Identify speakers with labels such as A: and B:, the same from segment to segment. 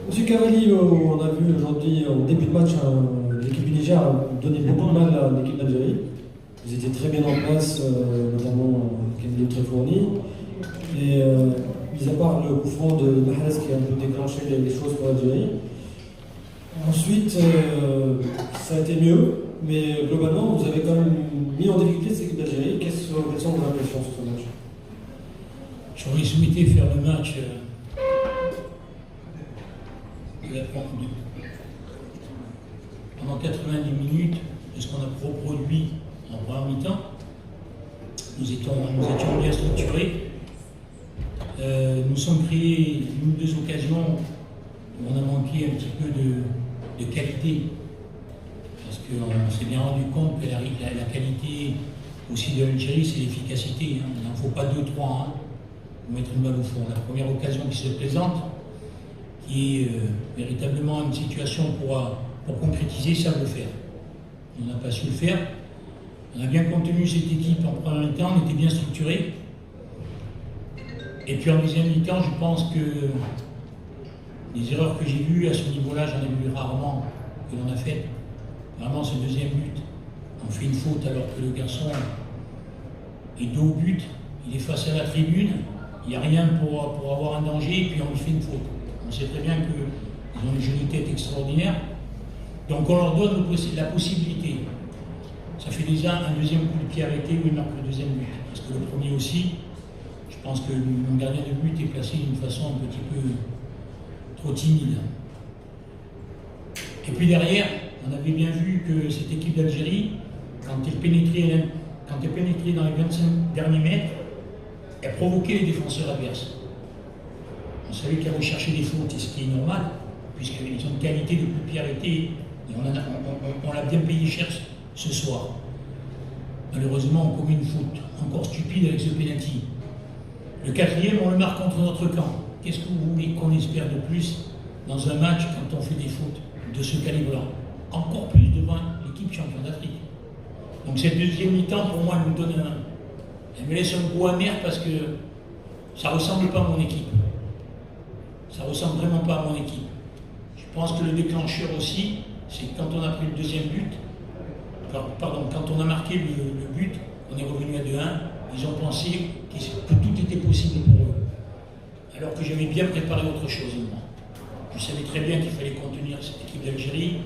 A: Monsieur Cavalli, on a vu aujourd'hui, au début de match, l'équipe du Niger a donné beaucoup de mal à l'équipe d'Algérie. Ils étaient très bien en place, notamment avec un milieu très fourni. Et mis à part le coup franc de Mahrez qui a un peu déclenché les choses pour l'Algérie. Ensuite, ça a été mieux, mais globalement, vous avez quand même mis en difficulté cette équipe d'Algérie. Quelles sont vos impressions sur ce match?
B: J'aurais souhaité faire le match pendant 90 minutes de ce qu'on a reproduit en première mi-temps. Nous étions bien structurés. Nous sommes créés une ou deux occasions où on a manqué un petit peu de qualité. Parce qu'on s'est bien rendu compte que la qualité aussi de l'Algérie, c'est l'efficacité. Hein. Il n'en faut pas 2-3 pour mettre une balle au fond. La première occasion qui se présente, qui est véritablement une situation pour concrétiser, ça le faire. On n'a pas su le faire. On a bien contenu cette équipe en première mi-temps, on était bien structuré. Et puis en deuxième mi-temps, je pense que les erreurs que j'ai vues à ce niveau-là, j'en ai vu rarement que l'on a faites. Vraiment, ce deuxième but, on fait une faute alors que le garçon est dos au but, il est face à la tribune, il n'y a rien pour avoir un danger, et puis on lui fait une faute. On sait très bien qu'ils ont une jolie tête extraordinaire. Donc on leur donne la possibilité. Ça fait déjà un deuxième coup de pied arrêté où il marque le deuxième but. Parce que le premier aussi, je pense que le gardien de but est placé d'une façon un petit peu trop timide. Et puis derrière, on avait bien vu que cette équipe d'Algérie, quand elle pénétrait dans les 25 derniers mètres, elle provoquait les défenseurs adverses. On savait qu'elle recherchait des fautes, et ce qui est normal, puisqu'ils ont une qualité de coup de pied arrêté, et on l'a bien payé cher ce soir. Malheureusement, on commet une faute encore stupide avec ce pénalty. Le quatrième, on le marque contre notre camp. Qu'est-ce que vous voulez qu'on espère de plus dans un match quand on fait des fautes de ce calibre-là? Encore plus devant l'équipe championne d'Afrique. Donc cette deuxième mi-temps, pour moi, elle me laisse un goût amer parce que ça ne ressemble pas à mon équipe. Ça ne ressemble vraiment pas à mon équipe. Je pense que le déclencheur aussi, c'est que quand on a pris le deuxième but, quand on a marqué le but, on est revenu à 2-1, ils ont pensé que tout était possible pour eux. Alors que j'avais bien préparé autre chose, moi. Je savais très bien qu'il fallait contenir cette équipe d'Algérie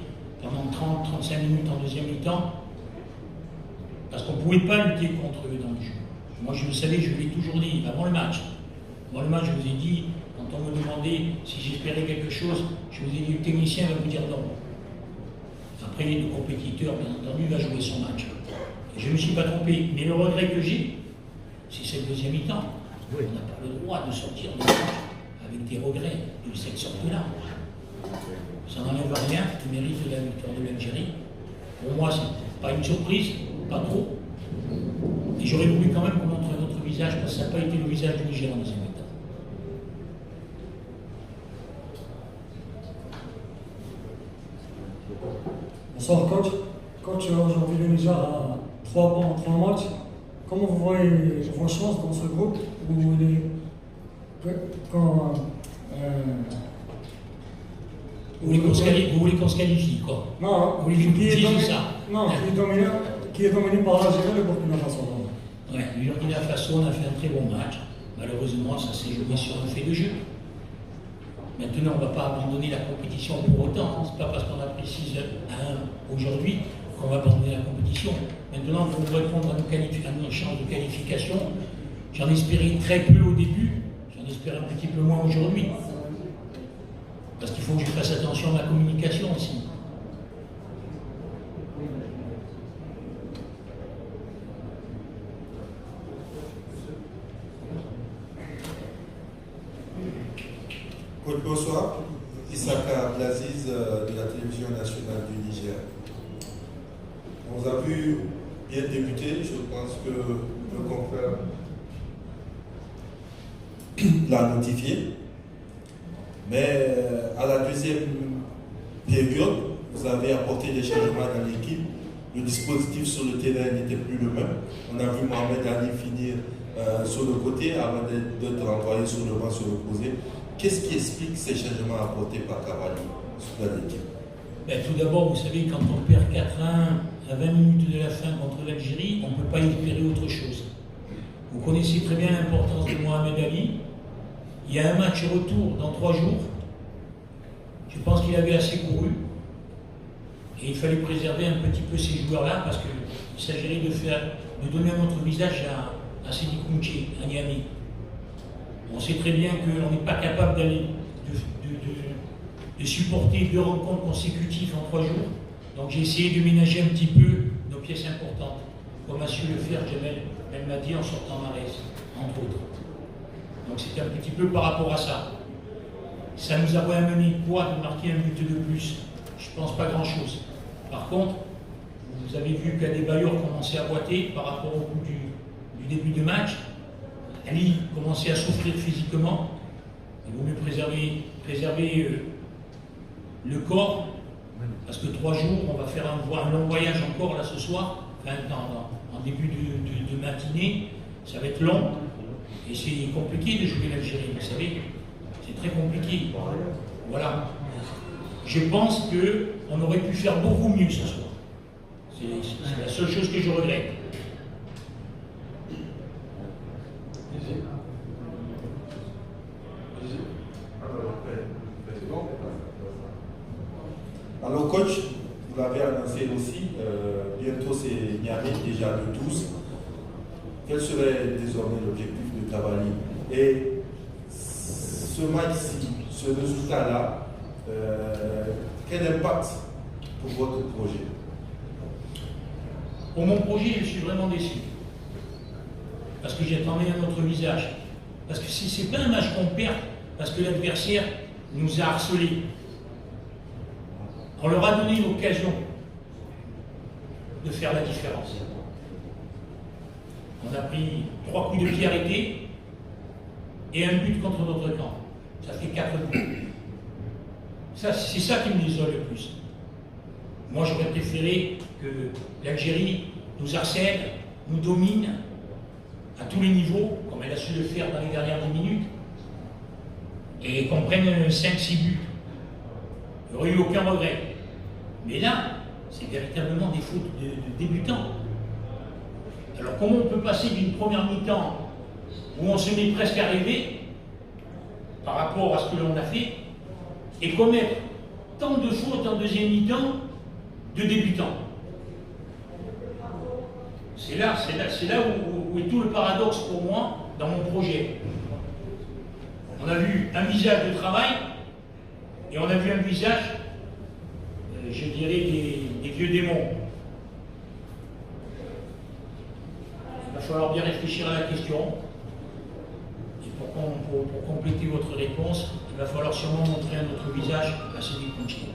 B: pendant 30-35 minutes en deuxième mi-temps, parce qu'on ne pouvait pas lutter contre eux dans le jeu. Moi, je le savais, je l'ai toujours dit, avant le match. Avant le match, je vous ai dit, quand on me demandait si j'espérais quelque chose, je vous ai dit, le technicien va vous dire non. Après, le compétiteur, bien entendu, va jouer son match. Et je ne me suis pas trompé. Mais le regret que j'ai, c'est cette deuxième mi-temps. Oui. On n'a pas le droit de sortir de match avec des regrets de cette sorte-là. Ça n'enlève rien au mérite de la victoire de l'Algérie. Pour moi, c'est pas une surprise, pas trop. Et j'aurais voulu quand même qu'on montre notre visage, parce que ça n'a pas été le visage du Niger en deuxième mi-temps.
A: Bonsoir coach. Coach, aujourd'hui le Niger a 3 points en 3 matchs. Comment vous voyez vos chances dans ce groupe où
B: vous voulez qu'on se qualifie, quoi?
A: Non,
B: vous voulez
A: qui est dominé,
B: ça?
A: Non, qui est dominé par l'Algérie et le Burkina Faso.
B: Ouais, le Burkina Faso, on a fait un très bon match. Malheureusement, ça s'est joué sur un fait de jeu. Maintenant, on ne va pas abandonner la compétition pour autant. Ce n'est pas parce qu'on a pris 6-1 aujourd'hui qu'on va abandonner la compétition. Maintenant, pour répondre à nos chances de qualification, j'en espérais très peu au début, j'en espère un petit peu moins aujourd'hui. Parce qu'il faut que je fasse attention à ma communication aussi.
C: Bonsoir, Issaka Blaziz de la télévision nationale du Niger. On a vu bien débuter, je pense que le confrère l'a notifié. Mais à la deuxième période, vous avez apporté des changements dans l'équipe. Le dispositif sur le terrain n'était plus le même. On a vu Mohamed Ali finir sur le côté avant d'être envoyé sur le banc sur l'opposé. Qu'est-ce qui explique ces changements apportés par Cavalli sur l'équipe?
B: Tout d'abord, vous savez, quand on perd 4-1 à 20 minutes de la fin contre l'Algérie, on ne peut pas espérer autre chose. Vous connaissez très bien l'importance de Mohamed Ali. Il y a un match retour dans 3 jours. Je pense qu'il avait assez couru. Et il fallait préserver un petit peu ces joueurs-là parce qu'il s'agirait de donner un autre visage à Sidi Kounché, à Niamey. On sait très bien qu'on n'est pas capable de supporter 2 rencontres consécutives en 3 jours. Donc j'ai essayé de ménager un petit peu nos pièces importantes, comme a su le faire Jamel Belmadi en sortant Marès, entre autres. Donc c'était un petit peu par rapport à ça. Ça nous a amené quoi de marquer un but de plus? Je ne pense pas grand-chose. Par contre, vous avez vu qu'Adebayor commençait à boiter par rapport au coup du début de match. Ali commençait à souffrir physiquement. Il vaut mieux préserver le corps, parce que 3 jours, on va faire un long voyage encore là ce soir, enfin, en début de matinée. Ça va être long. Et c'est compliqué de jouer l'Algérie, vous savez. C'est très compliqué. Voilà. Je pense qu'on aurait pu faire beaucoup mieux ce soir. C'est la seule chose que je regrette.
C: Alors coach, vous l'avez annoncé aussi, bientôt c'est Niamey, déjà le 12. Quel serait désormais l'objectif de Cavalli? Et ce match-ci, ce résultat-là, quel impact pour votre projet?
B: Pour mon projet, je suis vraiment déçu. Parce que j'attendais un autre visage. Parce que ce n'est pas un match qu'on perd, parce que l'adversaire nous a harcelés. On leur a donné l'occasion de faire la différence. On a pris 3 coups de pied arrêtés et un but contre notre camp. Ça fait 4 buts. C'est ça qui me désole le plus. Moi, j'aurais préféré que l'Algérie nous harcèle, nous domine à tous les niveaux, comme elle a su le faire dans les dernières 10 minutes, et qu'on prenne 5-6 buts. Il n'y aurait eu aucun regret. Mais là, c'est véritablement des fautes de débutants. Alors comment on peut passer d'une première mi-temps où on se met presque à rêver par rapport à ce que l'on a fait et commettre tant de fautes en deuxième mi-temps de débutants? C'est là où est tout le paradoxe pour moi dans mon projet. On a vu un visage de travail et on a vu un visage, je dirais, des vieux démons. Il va falloir bien réfléchir à la question. Et pour compléter votre réponse, il va falloir sûrement montrer un autre visage à Sidi Kounché.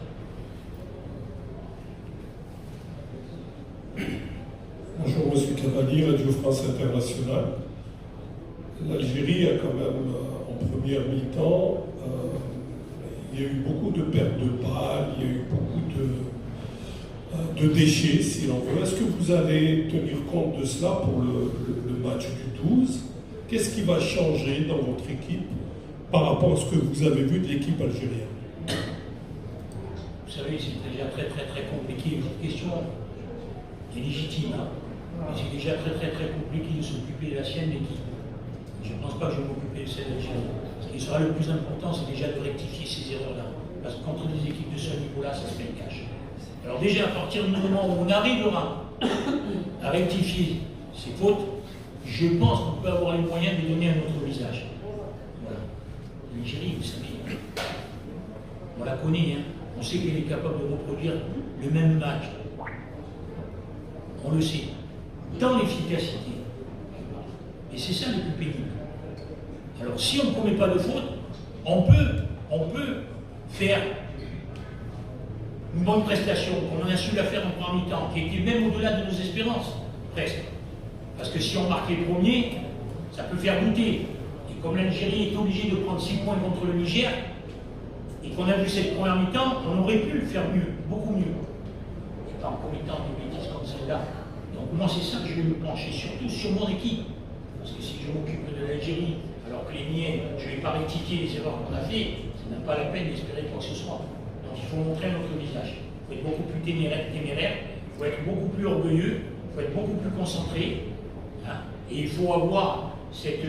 D: Bonjour, M. Cavalli, Radio France Internationale. L'Algérie a quand même, en première mi-temps, il y a eu beaucoup de pertes de balles, il y a eu beaucoup de déchets, si l'on veut. Est-ce que vous allez tenir compte de cela pour le match du 12? Qu'est-ce qui va changer dans votre équipe par rapport à ce que vous avez vu de l'équipe algérienne?
B: Vous savez, c'est déjà très compliqué. Votre question est légitime. Hein. Mais c'est déjà très compliqué de s'occuper de la sienne d'équipe. Je ne pense pas que je vais m'occuper de celle d'Algérie. Ce qui sera le plus important, c'est déjà de rectifier ces erreurs-là. Parce que contre des équipes de ce niveau-là, ça se fait le cash. Alors déjà, à partir du moment où on arrivera à rectifier ces fautes, je pense qu'on peut avoir les moyens de donner un autre visage. Voilà. L'Algérie, vous savez, on la connaît, hein. On sait qu'elle est capable de reproduire le même match. On le sait. Dans l'efficacité. Et c'est ça le plus pénible. Alors si on ne commet pas de faute, on peut faire une bonne prestation, comme on a su la faire en premier mi-temps, qui était même au-delà de nos espérances, presque. Parce que si on marque les premiers, ça peut faire douter. Et comme l'Algérie est obligée de prendre 6 points contre le Niger, et qu'on a vu cette première mi-temps, on aurait pu le faire mieux, beaucoup mieux. Et pas en commettant des bêtises comme celle-là. Donc moi c'est ça que je vais me pencher, surtout sur mon équipe. Parce que si je m'occupe de l'Algérie, alors que les miens, je ne vais pas rectifier les erreurs qu'on a fait, ça n'a pas la peine d'espérer quoi que ce soit. Donc il faut montrer notre visage. Il faut être beaucoup plus téméraire, il faut être beaucoup plus orgueilleux, il faut être beaucoup plus concentré. Hein, et il faut avoir cette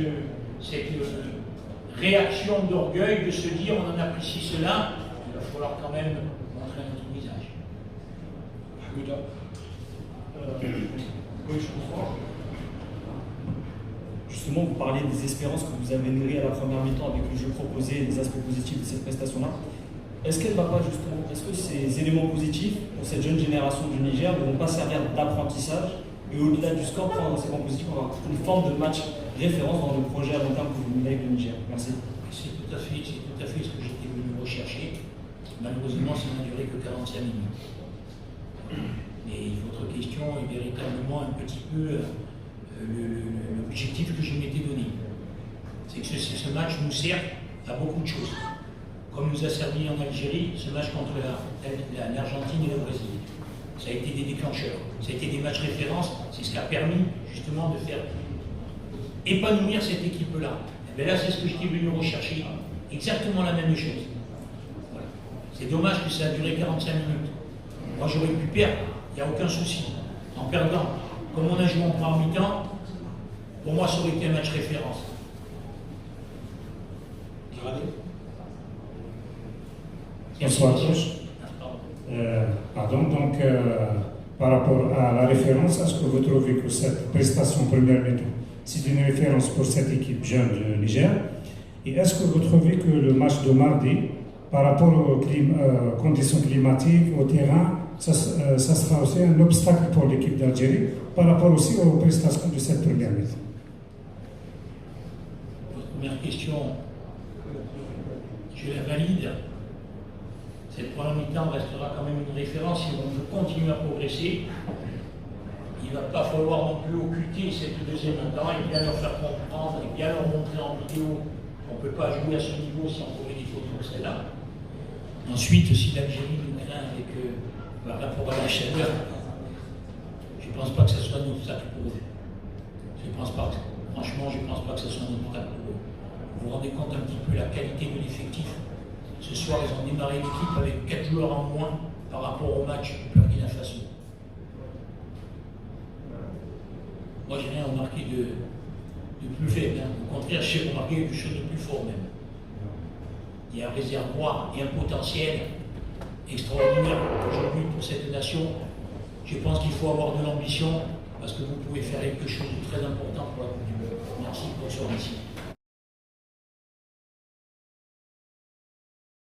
B: réaction d'orgueil de se dire on en apprécie cela, il va falloir quand même montrer notre visage.
E: Oui, je comprends. Justement, vous parliez des espérances que vous avez nourries à la première mi-temps avec le jeu proposé et les aspects positifs de cette prestation-là. Est-ce qu'elle va pas justement, est-ce que ces éléments positifs pour cette jeune génération du Niger ne vont pas servir d'apprentissage et au-delà du score, prendre un enseignement positif, avoir une forme de match référence dans le projet à long terme que vous menez avec le Niger? Merci.
B: C'est tout à fait ce que j'étais venu rechercher. Malheureusement, ça n'a duré que 45 minutes. Mais votre question est véritablement un petit peu l'objectif que je m'étais donné. C'est que ce match nous sert à beaucoup de choses. Comme nous a servi en Algérie, ce match contre l'Argentine et le Brésil. Ça a été des déclencheurs, ça a été des matchs références, c'est ce qui a permis justement de faire épanouir cette équipe-là. Et bien là, c'est ce que j'étais venu rechercher, exactement la même chose. Voilà. C'est dommage que ça a duré 45 minutes. Moi, j'aurais pu perdre, il n'y a aucun souci. En perdant, comme on a joué en première mi-temps, pour moi, ça aurait été un match référence.
F: Bonsoir à tous. Donc, par rapport à la référence, est-ce que vous trouvez que cette prestation première mi-temps, c'est une référence pour cette équipe jeune du Niger? Et est-ce que vous trouvez que le match de mardi, par rapport aux conditions climatiques, au terrain, ça sera aussi un obstacle pour l'équipe d'Algérie, par rapport aussi aux prestations de cette première mi-temps?
B: Votre première question, je la valide. Cette première mi-temps restera quand même une référence si on veut continuer à progresser. Il ne va pas falloir non plus occulter cette deuxième mi-temps et bien leur faire comprendre et bien leur montrer en vidéo qu'on ne peut pas jouer à ce niveau si on commet des fautes comme celle-là. Ensuite, si l'Algérie nous craint avec par rapport à la chaleur, je ne pense pas que ce soit un obstacle pour eux. Franchement, je ne pense pas que ce soit un obstacle pour eux. Vous vous rendez compte un petit peu la qualité de l'effectif. Ce soir, ils ont démarré l'équipe avec 4 joueurs en moins par rapport au match du Burkina Faso. Moi, j'ai rien remarqué de plus faible. Hein. Au contraire, j'ai remarqué quelque chose de plus fort même. Il y a un réservoir et un potentiel extraordinaire aujourd'hui pour cette nation. Je pense qu'il faut avoir de l'ambition parce que vous pouvez faire quelque chose de très important pour la Coupe du Monde. Merci, bonsoir ici.